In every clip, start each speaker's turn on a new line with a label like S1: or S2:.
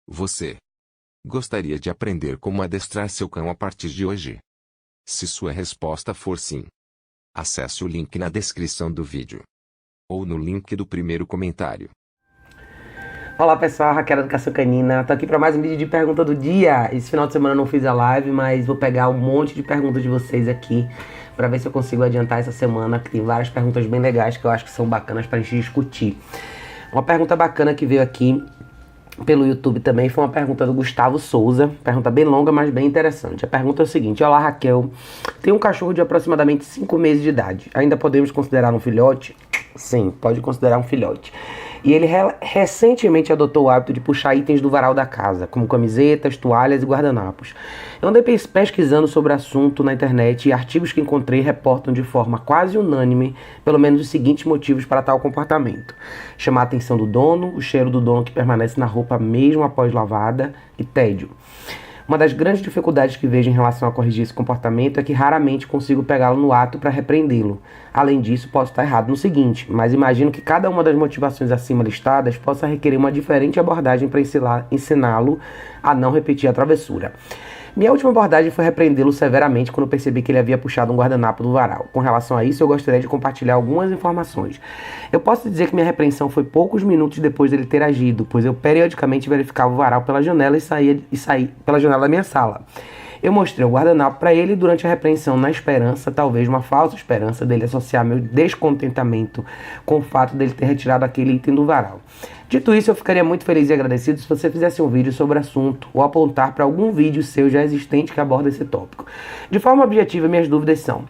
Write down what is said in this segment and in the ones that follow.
S1: Você gostaria de aprender como adestrar seu cão a partir de hoje? Se sua resposta for sim, acesse o link na descrição do vídeo ou no link do primeiro comentário.
S2: Olá pessoal, Raquel da Educação Canina, tô aqui para mais um vídeo de pergunta do dia. Esse final de semana eu não fiz a live, mas vou pegar um monte de perguntas de vocês aqui para ver se eu consigo adiantar essa semana, que tem várias perguntas bem legais que eu acho que são bacanas pra gente discutir. Uma pergunta bacana que veio aqui pelo YouTube também foi uma pergunta do Gustavo Souza, pergunta bem longa, mas bem interessante. A pergunta é o seguinte: olá Raquel, tenho um cachorro de aproximadamente 5 meses de idade, ainda podemos considerar um filhote? Sim, pode considerar um filhote. E ele recentemente adotou o hábito de puxar itens do varal da casa, como camisetas, toalhas e guardanapos. Eu andei pesquisando sobre o assunto na internet e artigos que encontrei reportam de forma quase unânime pelo menos os seguintes motivos para tal comportamento: chamar a atenção do dono, o cheiro do dono que permanece na roupa mesmo após lavada e tédio. Uma das grandes dificuldades que vejo em relação a corrigir esse comportamento é que raramente consigo pegá-lo no ato para repreendê-lo. Além disso, posso estar errado no seguinte, mas imagino que cada uma das motivações acima listadas possa requerer uma diferente abordagem para ensiná-lo a não repetir a travessura. Minha última abordagem foi repreendê-lo severamente quando percebi que ele havia puxado um guardanapo do varal. Com relação a isso, eu gostaria de compartilhar algumas informações. Eu posso dizer que minha repreensão foi poucos minutos depois dele ter agido, pois eu periodicamente verificava o varal pela janela e saí pela janela da minha sala. Eu mostrei o guardanapo para ele durante a repreensão na esperança, talvez uma falsa esperança, dele associar meu descontentamento com o fato dele ter retirado aquele item do varal. Dito isso, eu ficaria muito feliz e agradecido se você fizesse um vídeo sobre o assunto ou apontar para algum vídeo seu já existente que aborda esse tópico. De forma objetiva, minhas dúvidas são: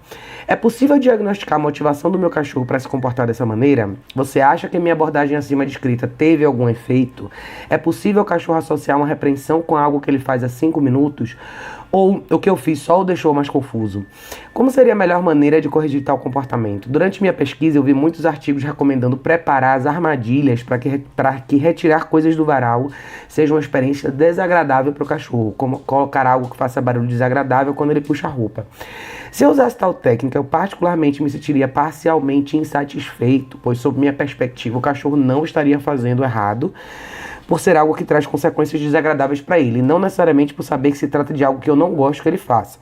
S2: é possível diagnosticar a motivação do meu cachorro para se comportar dessa maneira? Você acha que a minha abordagem acima descrita teve algum efeito? É possível o cachorro associar uma repreensão com algo que ele faz há 5 minutos? Ou o que eu fiz só o deixou mais confuso? Como seria a melhor maneira de corrigir tal comportamento? Durante minha pesquisa, eu vi muitos artigos recomendando preparar as armadilhas para que retirar coisas do varal seja uma experiência desagradável para o cachorro, como colocar algo que faça barulho desagradável quando ele puxa a roupa. Se eu usasse tal técnica, eu particularmente me sentiria parcialmente insatisfeito, pois sob minha perspectiva o cachorro não estaria fazendo errado, por ser algo que traz consequências desagradáveis para ele, não necessariamente por saber que se trata de algo que eu não gosto que ele faça.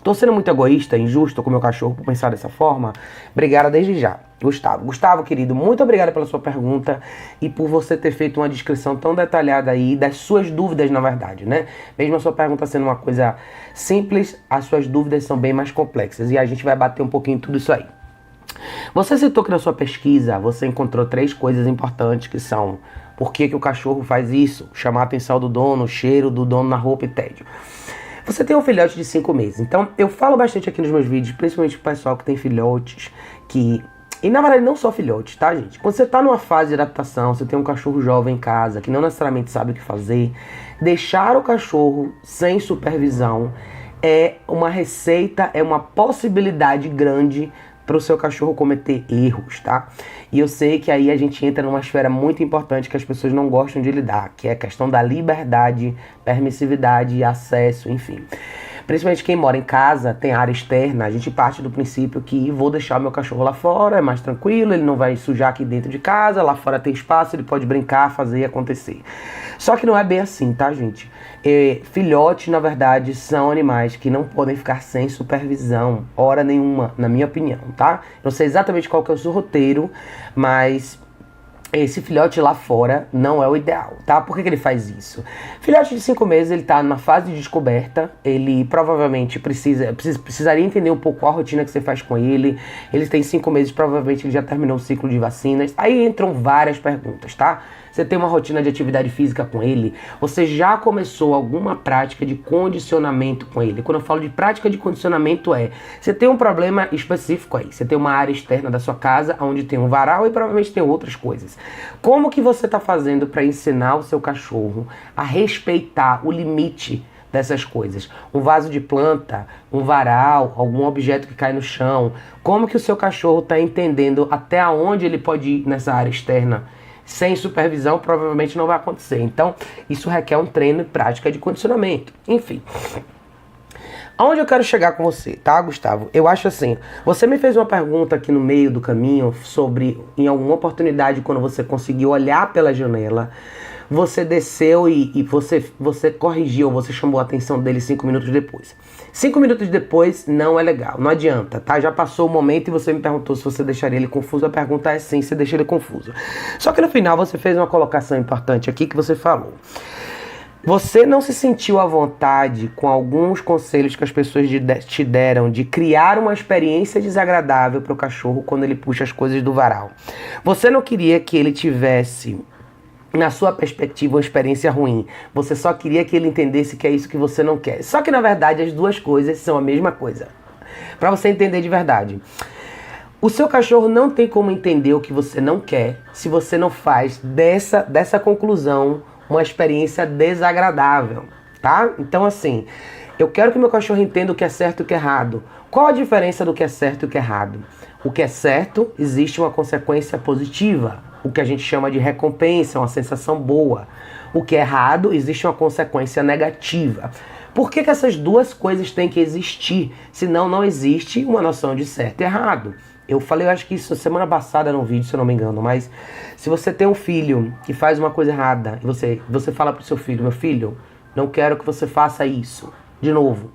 S2: Tô sendo muito egoísta, injusto com o meu cachorro por pensar dessa forma? Obrigado desde já. Gustavo, querido, muito obrigado pela sua pergunta e por você ter feito uma descrição tão detalhada aí das suas dúvidas, na verdade, né? Mesmo a sua pergunta sendo uma coisa simples, as suas dúvidas são bem mais complexas e a gente vai bater um pouquinho tudo isso aí. Você citou que na sua pesquisa você encontrou 3 coisas importantes que são: por que o cachorro faz isso, chamar a atenção do dono, o cheiro do dono na roupa e tédio. Você tem um filhote de 5 meses, então eu falo bastante aqui nos meus vídeos, principalmente pro pessoal que tem filhotes, e na verdade não só filhotes, tá gente? Quando você tá numa fase de adaptação, você tem um cachorro jovem em casa, que não necessariamente sabe o que fazer, deixar o cachorro sem supervisão é uma receita, é uma possibilidade grande para o seu cachorro cometer erros, tá? E eu sei que aí a gente entra numa esfera muito importante que as pessoas não gostam de lidar, que é a questão da liberdade, permissividade, acesso, enfim. Principalmente quem mora em casa, tem área externa, a gente parte do princípio que vou deixar o meu cachorro lá fora, é mais tranquilo, ele não vai sujar aqui dentro de casa, lá fora tem espaço, ele pode brincar, fazer e acontecer. Só que não é bem assim, tá, gente? Filhotes, na verdade, são animais que não podem ficar sem supervisão, hora nenhuma, na minha opinião, tá? Não sei exatamente qual que é o seu roteiro, mas esse filhote lá fora não é o ideal, tá? Por que ele faz isso? Filhote de 5 meses, ele tá numa fase de descoberta, ele provavelmente precisaria entender um pouco a rotina que você faz com ele. Ele tem 5 meses, provavelmente ele já terminou o ciclo de vacinas. Aí entram várias perguntas, tá? Você tem uma rotina de atividade física com ele? Você já começou alguma prática de condicionamento com ele? Quando eu falo de prática de condicionamento você tem um problema específico aí. Você tem uma área externa da sua casa onde tem um varal e provavelmente tem outras coisas. Como que você está fazendo para ensinar o seu cachorro a respeitar o limite dessas coisas? Um vaso de planta, um varal, algum objeto que cai no chão. Como que o seu cachorro está entendendo até onde ele pode ir nessa área externa? Sem supervisão, provavelmente não vai acontecer. Então, isso requer um treino e prática de condicionamento. Enfim. Aonde eu quero chegar com você, tá, Gustavo? Eu acho assim, você me fez uma pergunta aqui no meio do caminho sobre, em alguma oportunidade, quando você conseguiu olhar pela janela, você desceu e você corrigiu, você chamou a atenção dele 5 minutos depois. 5 minutos depois não é legal, não adianta, tá? Já passou o momento e você me perguntou se você deixaria ele confuso. A pergunta é sim, você deixa ele confuso. Só que no final você fez uma colocação importante aqui que você falou. Você não se sentiu à vontade com alguns conselhos que as pessoas te deram de criar uma experiência desagradável para o cachorro quando ele puxa as coisas do varal. Você não queria que ele tivesse, na sua perspectiva, uma experiência ruim. Você só queria que ele entendesse que é isso que você não quer. Só que na verdade as duas coisas são a mesma coisa. Para você entender de verdade. O seu cachorro não tem como entender o que você não quer se você não faz dessa conclusão uma experiência desagradável, tá? Então assim, eu quero que meu cachorro entenda o que é certo e o que é errado. Qual a diferença do que é certo e o que é errado? O que é certo, existe uma consequência positiva, o que a gente chama de recompensa, uma sensação boa. O que é errado, existe uma consequência negativa. Por que essas duas coisas têm que existir? Senão não existe uma noção de certo e errado. Eu falei, eu acho que isso semana passada num vídeo, se eu não me engano, mas se você tem um filho que faz uma coisa errada e você fala pro seu filho, meu filho, não quero que você faça isso de novo.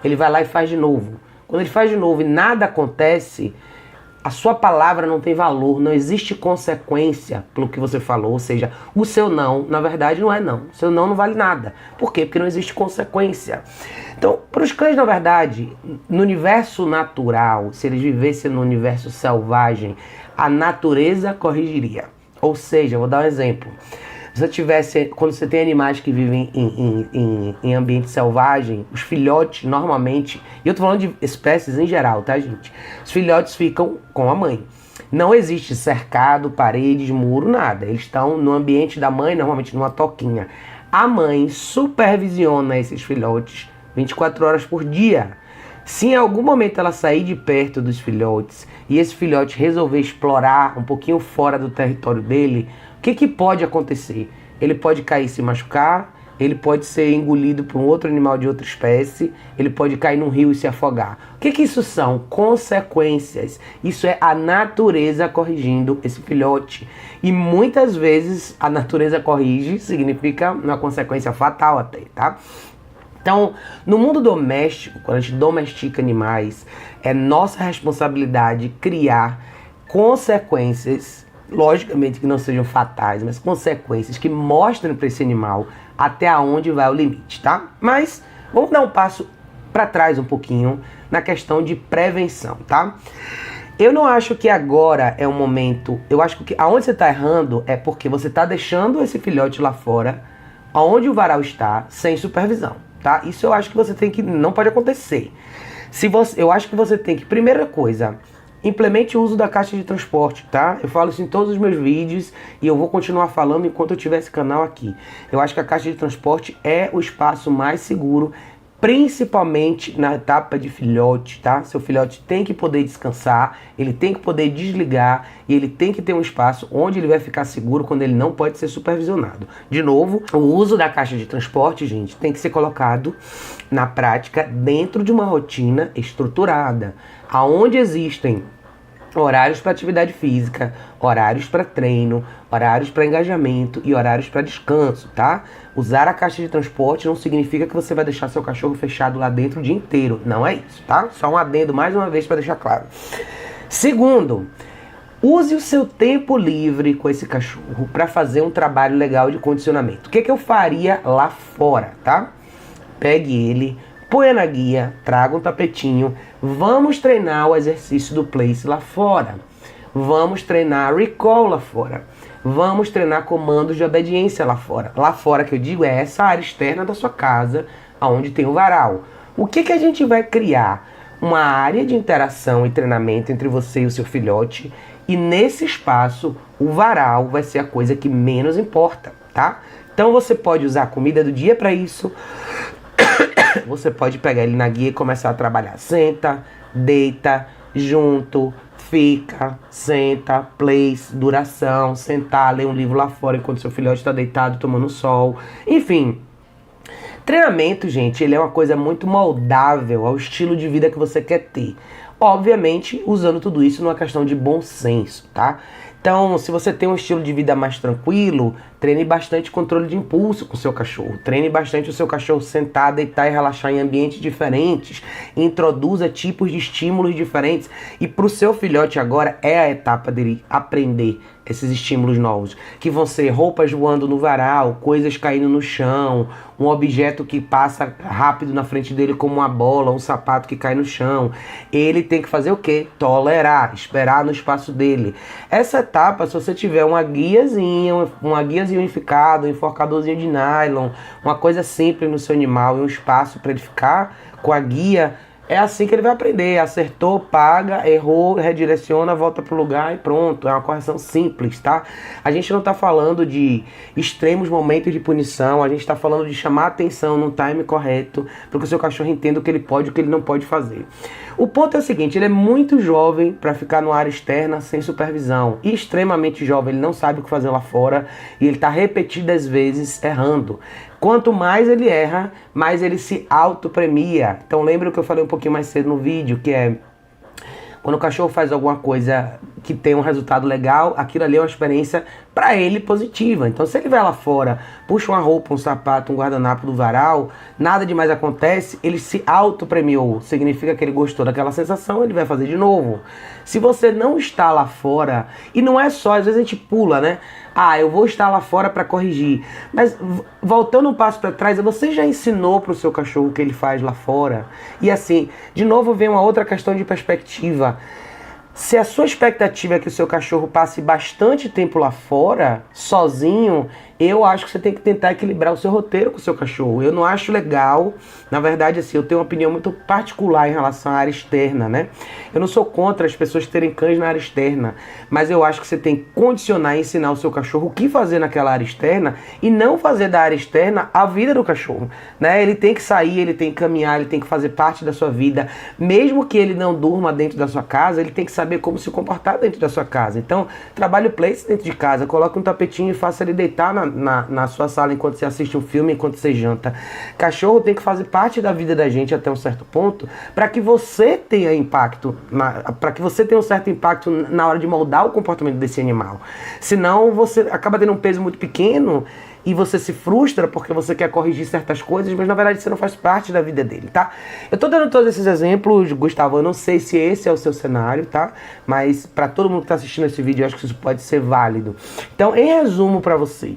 S2: Ele vai lá e faz de novo. Quando ele faz de novo e nada acontece, a sua palavra não tem valor, não existe consequência pelo que você falou, ou seja, o seu não, na verdade, não é não. O seu não vale nada. Por quê? Porque não existe consequência. Então, para os cães, na verdade, no universo natural, se eles vivessem no universo selvagem, a natureza corrigiria. Ou seja, vou dar um exemplo. Quando você tem animais que vivem em ambiente selvagem, os filhotes normalmente, e eu tô falando de espécies em geral, tá, gente? Os filhotes ficam com a mãe. Não existe cercado, paredes, muro, nada. Eles estão no ambiente da mãe, normalmente numa toquinha. A mãe supervisiona esses filhotes 24 horas por dia. Se em algum momento ela sair de perto dos filhotes e esse filhote resolver explorar um pouquinho fora do território dele, o que pode acontecer? Ele pode cair e se machucar, ele pode ser engolido por um outro animal de outra espécie, ele pode cair num rio e se afogar. O que isso são? Consequências. Isso é a natureza corrigindo esse filhote. E muitas vezes a natureza corrige significa uma consequência fatal até, tá? Então, no mundo doméstico, quando a gente domestica animais, é nossa responsabilidade criar consequências, logicamente que não sejam fatais, mas consequências que mostrem para esse animal até onde vai o limite, tá? Mas vamos dar um passo para trás um pouquinho na questão de prevenção, tá? Eu não acho que agora é o momento, eu acho que aonde você está errando é porque você está deixando esse filhote lá fora, aonde o varal está, sem supervisão, tá? Isso eu acho que você tem que, não pode acontecer. Eu acho que você tem que, primeira coisa, implemente o uso da caixa de transporte, tá? Eu falo isso em todos os meus vídeos e eu vou continuar falando enquanto eu tiver esse canal aqui. Eu acho que a caixa de transporte é o espaço mais seguro, principalmente na etapa de filhote, tá? Seu filhote tem que poder descansar, ele tem que poder desligar e ele tem que ter um espaço onde ele vai ficar seguro quando ele não pode ser supervisionado. De novo, o uso da caixa de transporte, gente, tem que ser colocado na prática dentro de uma rotina estruturada, aonde existem horários para atividade física, horários para treino, horários para engajamento e horários para descanso, tá? Usar a caixa de transporte não significa que você vai deixar seu cachorro fechado lá dentro o dia inteiro. Não é isso, tá? Só um adendo mais uma vez para deixar claro. Segundo, use o seu tempo livre com esse cachorro para fazer um trabalho legal de condicionamento. O que eu faria lá fora, tá? Pegue ele, põe na guia, traga um tapetinho, vamos treinar o exercício do place lá fora, vamos treinar recall lá fora, vamos treinar comandos de obediência lá fora. Lá fora que eu digo é essa área externa da sua casa, onde tem o varal. O que a gente vai criar? Uma área de interação e treinamento entre você e o seu filhote, e nesse espaço o varal vai ser a coisa que menos importa, tá? Então você pode usar a comida do dia para isso. Você pode pegar ele na guia e começar a trabalhar. Senta, deita, junto, fica, senta, place, duração, sentar, ler um livro lá fora enquanto seu filhote está deitado tomando sol. Enfim, treinamento, gente, ele é uma coisa muito moldável ao estilo de vida que você quer ter. Obviamente, usando tudo isso numa questão de bom senso, tá? Então, se você tem um estilo de vida mais tranquilo, Treine bastante controle de impulso com o seu cachorro. Treine bastante o seu cachorro sentar, deitar e relaxar em ambientes diferentes. Introduza tipos de estímulos diferentes. E para o seu filhote agora é a etapa dele aprender esses estímulos novos, que vão ser roupas voando no varal, coisas caindo no chão, um objeto que passa rápido na frente dele como uma bola, um sapato que cai no chão. Ele tem que fazer o quê? Tolerar, esperar no espaço dele. Essa etapa, se você tiver uma guiazinha unificada, um enforcadorzinho de nylon, uma coisa simples no seu animal e um espaço para ele ficar com a guia, é assim que ele vai aprender. Acertou, paga, errou, redireciona, volta pro lugar e pronto. É uma correção simples, tá? A gente não tá falando de extremos momentos de punição, a gente tá falando de chamar atenção no time correto, para que o seu cachorro entenda o que ele pode e o que ele não pode fazer. O ponto é o seguinte, ele é muito jovem para ficar no área externa sem supervisão. E extremamente jovem, ele não sabe o que fazer lá fora e ele tá repetidas vezes errando. Quanto mais ele erra, mais ele se autopremia. Então lembra o que eu falei um pouquinho mais cedo no vídeo, que é quando o cachorro faz alguma coisa que tem um resultado legal, aquilo ali é uma experiência para ele positiva. Então se ele vai lá fora, puxa uma roupa, um sapato, um guardanapo do varal, nada demais acontece, ele se autopremiou. Significa que ele gostou daquela sensação, ele vai fazer de novo. Se você não está lá fora, e não é só, às vezes a gente pula, né? Ah, eu vou estar lá fora para corrigir. Mas voltando um passo para trás, você já ensinou para o seu cachorro o que ele faz lá fora? E assim, de novo vem uma outra questão de perspectiva. Se a sua expectativa é que o seu cachorro passe bastante tempo lá fora, sozinho, eu acho que você tem que tentar equilibrar o seu roteiro com o seu cachorro. Eu não acho legal, na verdade, assim, eu tenho uma opinião muito particular em relação à área externa, né? Eu não sou contra as pessoas terem cães na área externa, mas eu acho que você tem que condicionar e ensinar o seu cachorro o que fazer naquela área externa e não fazer da área externa a vida do cachorro, né? Ele tem que sair, ele tem que caminhar, ele tem que fazer parte da sua vida. Mesmo que ele não durma dentro da sua casa, ele tem que saber como se comportar dentro da sua casa. Então, trabalhe o place dentro de casa, coloque um tapetinho e faça ele deitar na sua sala enquanto você assiste um filme, enquanto você janta. Cachorro tem que fazer parte da vida da gente até um certo ponto, para que você tenha impacto, para que você tenha um certo impacto na hora de moldar o comportamento desse animal. Senão você acaba tendo um peso muito pequeno e você se frustra porque você quer corrigir certas coisas, mas na verdade você não faz parte da vida dele, tá? Eu tô dando todos esses exemplos, Gustavo, eu não sei se esse é o seu cenário, tá? Mas para todo mundo que tá assistindo esse vídeo, eu acho que isso pode ser válido. Então, em resumo para você,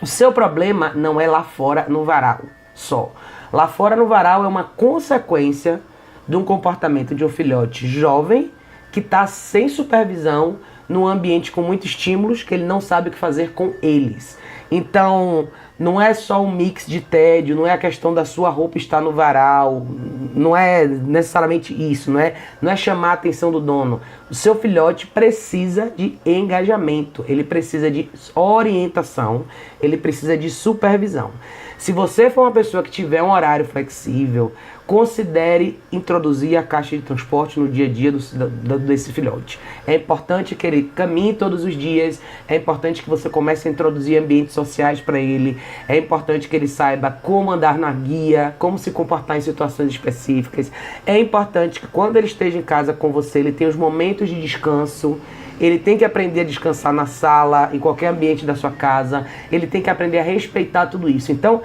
S2: o seu problema não é lá fora no varal só. Lá fora no varal é uma consequência de um comportamento de um filhote jovem que está sem supervisão num ambiente com muitos estímulos que ele não sabe o que fazer com eles. Então, não é só um mix de tédio, não é a questão da sua roupa estar no varal, não é necessariamente isso, não é chamar a atenção do dono. O seu filhote precisa de engajamento, ele precisa de orientação, ele precisa de supervisão. Se você for uma pessoa que tiver um horário flexível, considere introduzir a caixa de transporte no dia a dia desse filhote. É importante que ele caminhe todos os dias, é importante que você comece a introduzir ambientes sociais para ele, é importante que ele saiba como andar na guia, como se comportar em situações específicas, é importante que quando ele esteja em casa com você, ele tenha os momentos de descanso, ele tem que aprender a descansar na sala, em qualquer ambiente da sua casa, ele tem que aprender a respeitar tudo isso. Então,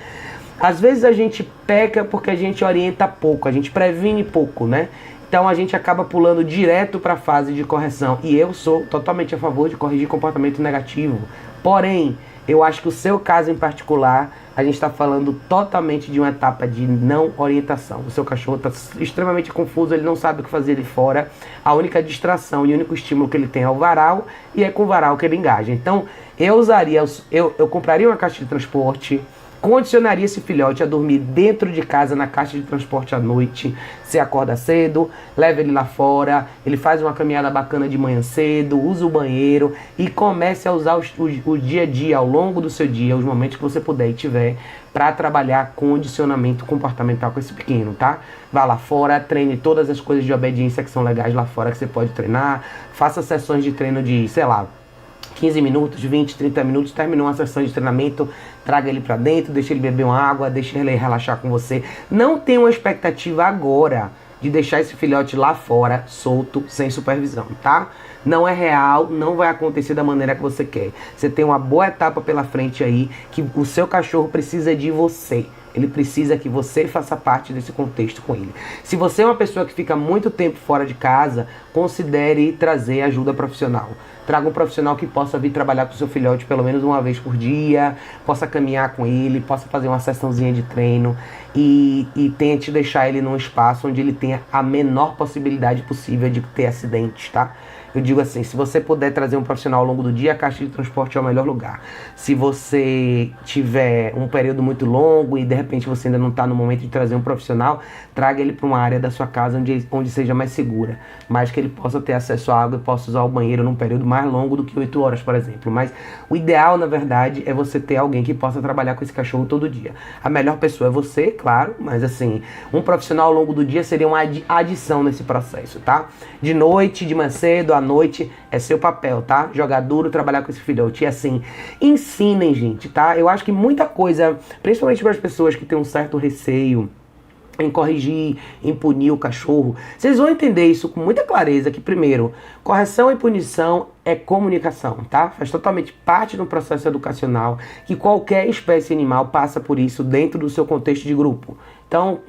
S2: às vezes a gente peca porque a gente orienta pouco, a gente previne pouco, né? Então a gente acaba pulando direto para a fase de correção. E eu sou totalmente a favor de corrigir comportamento negativo. Porém, eu acho que o seu caso em particular, a gente está falando totalmente de uma etapa de não orientação. O seu cachorro está extremamente confuso, ele não sabe o que fazer ali fora. A única distração e o único estímulo que ele tem é o varal, e é com o varal que ele engaja. Então, eu compraria uma caixa de transporte, condicionaria esse filhote a dormir dentro de casa na caixa de transporte à noite. Você acorda cedo, leva ele lá fora, ele faz uma caminhada bacana de manhã cedo, usa o banheiro e comece a usar o dia a dia, ao longo do seu dia, os momentos que você puder e tiver, para trabalhar condicionamento comportamental com esse pequeno, tá? Vá lá fora, treine todas as coisas de obediência que são legais lá fora que você pode treinar, faça sessões de treino de, sei lá, 15 minutos, 20, 30 minutos, terminou uma sessão de treinamento, traga ele pra dentro, deixa ele beber uma água, deixa ele relaxar com você. Não tenha uma expectativa agora de deixar esse filhote lá fora, solto, sem supervisão, tá? Não é real, não vai acontecer da maneira que você quer. Você tem uma boa etapa pela frente aí, que o seu cachorro precisa de você. Ele precisa que você faça parte desse contexto com ele. Se você é uma pessoa que fica muito tempo fora de casa, considere trazer ajuda profissional. Traga um profissional que possa vir trabalhar com o seu filhote pelo menos uma vez por dia, possa caminhar com ele, possa fazer uma sessãozinha de treino e tente deixar ele num espaço onde ele tenha a menor possibilidade possível de ter acidentes, tá? Eu digo assim, se você puder trazer um profissional ao longo do dia, a caixa de transporte é o melhor lugar. Se você tiver um período muito longo e de repente você ainda não está no momento de trazer um profissional, traga ele para uma área da sua casa onde seja mais segura, mas que ele possa ter acesso à água e possa usar o banheiro num período mais longo do que 8 horas, por exemplo. Mas o ideal, na verdade, é você ter alguém que possa trabalhar com esse cachorro todo dia. A melhor pessoa é você, claro, mas assim, um profissional ao longo do dia seria uma adição nesse processo, tá? De noite, de manhã cedo, à noite, é seu papel, tá? Jogar duro, trabalhar com esse filhote. E assim, ensinem, gente, tá? Eu acho que muita coisa, principalmente para as pessoas que têm um certo receio em corrigir, em punir o cachorro, vocês vão entender isso com muita clareza, que primeiro, correção e punição é comunicação, tá? Faz totalmente parte do processo educacional, que qualquer espécie animal passa por isso dentro do seu contexto de grupo. Então,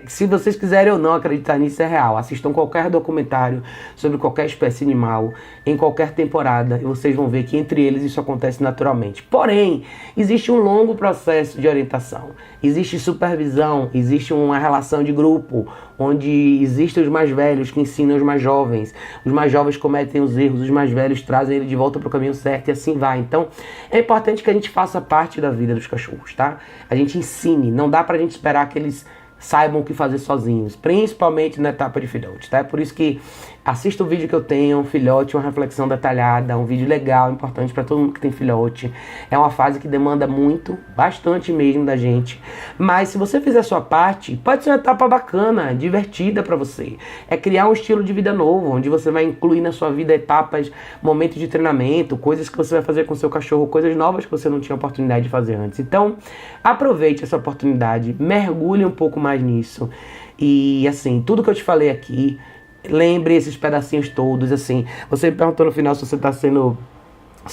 S2: se vocês quiserem ou não acreditar nisso, é real. Assistam qualquer documentário sobre qualquer espécie animal, em qualquer temporada, e vocês vão ver que entre eles isso acontece naturalmente. Porém, existe um longo processo de orientação, existe supervisão, existe uma relação de grupo, onde existem os mais velhos que ensinam os mais jovens cometem os erros, os mais velhos trazem ele de volta para o caminho certo e assim vai. Então, é importante que a gente faça parte da vida dos cachorros, tá? A gente ensine, não dá pra gente esperar que eles saibam o que fazer sozinhos, principalmente na etapa de filhote, tá? É por isso que assista o vídeo que eu tenho, um filhote, uma reflexão detalhada, um vídeo legal, importante para todo mundo que tem filhote. É uma fase que demanda muito, bastante mesmo da gente, mas se você fizer a sua parte, pode ser uma etapa bacana, divertida para você. É criar um estilo de vida novo, onde você vai incluir na sua vida etapas, momentos de treinamento, coisas que você vai fazer com o seu cachorro, coisas novas que você não tinha oportunidade de fazer antes. Então, aproveite essa oportunidade, mergulhe um pouco mais nisso e assim, tudo que eu te falei aqui, lembre esses pedacinhos todos, assim, você me perguntou no final se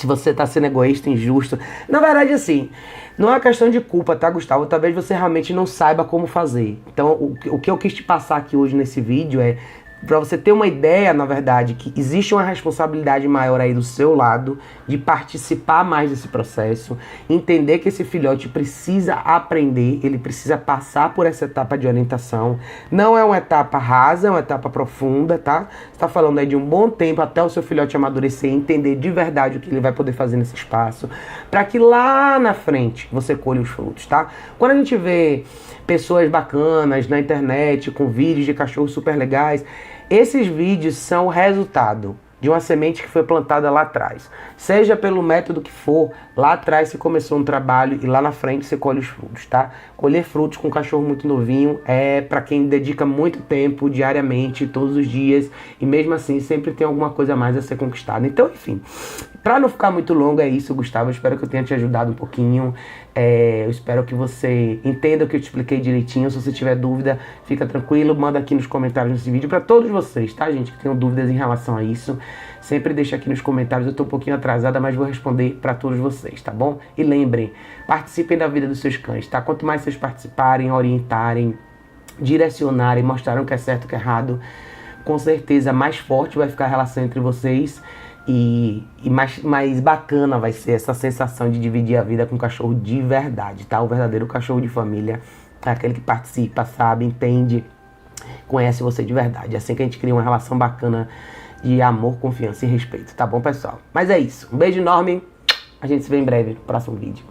S2: você tá sendo egoísta, injusto. Na verdade, assim, não é uma questão de culpa, tá, Gustavo? Talvez você realmente não saiba como fazer. Então, o que eu quis te passar aqui hoje nesse vídeo é para você ter uma ideia, na verdade, que existe uma responsabilidade maior aí do seu lado de participar mais desse processo, entender que esse filhote precisa aprender, ele precisa passar por essa etapa de orientação. Não é uma etapa rasa, é uma etapa profunda, tá? Você tá falando aí de um bom tempo até o seu filhote amadurecer e entender de verdade o que ele vai poder fazer nesse espaço, para que lá na frente você colhe os frutos, tá? Quando a gente vê pessoas bacanas na internet com vídeos de cachorros super legais, esses vídeos são o resultado de uma semente que foi plantada lá atrás. Seja pelo método que for, lá atrás você começou um trabalho e lá na frente você colhe os frutos, tá? Colher frutos com um cachorro muito novinho é para quem dedica muito tempo, diariamente, todos os dias, e mesmo assim sempre tem alguma coisa a mais a ser conquistada. Então, enfim, para não ficar muito longo é isso, Gustavo. Eu espero que eu tenha te ajudado um pouquinho. Eu espero que você entenda o que eu te expliquei direitinho. Se você tiver dúvida, fica tranquilo, manda aqui nos comentários desse vídeo para todos vocês, tá, gente, que tenham dúvidas em relação a isso. Sempre deixa aqui nos comentários, eu tô um pouquinho atrasada, mas vou responder para todos vocês, tá bom? E lembrem, participem da vida dos seus cães, tá? Quanto mais vocês participarem, orientarem, direcionarem, mostrarem o que é certo e o que é errado, com certeza mais forte vai ficar a relação entre vocês e mais bacana vai ser essa sensação de dividir a vida com um cachorro de verdade, tá? O verdadeiro cachorro de família é aquele que participa, sabe, entende, conhece você de verdade. É assim que a gente cria uma relação bacana de amor, confiança e respeito, tá bom, pessoal? Mas é isso, um beijo enorme, a gente se vê em breve no próximo vídeo.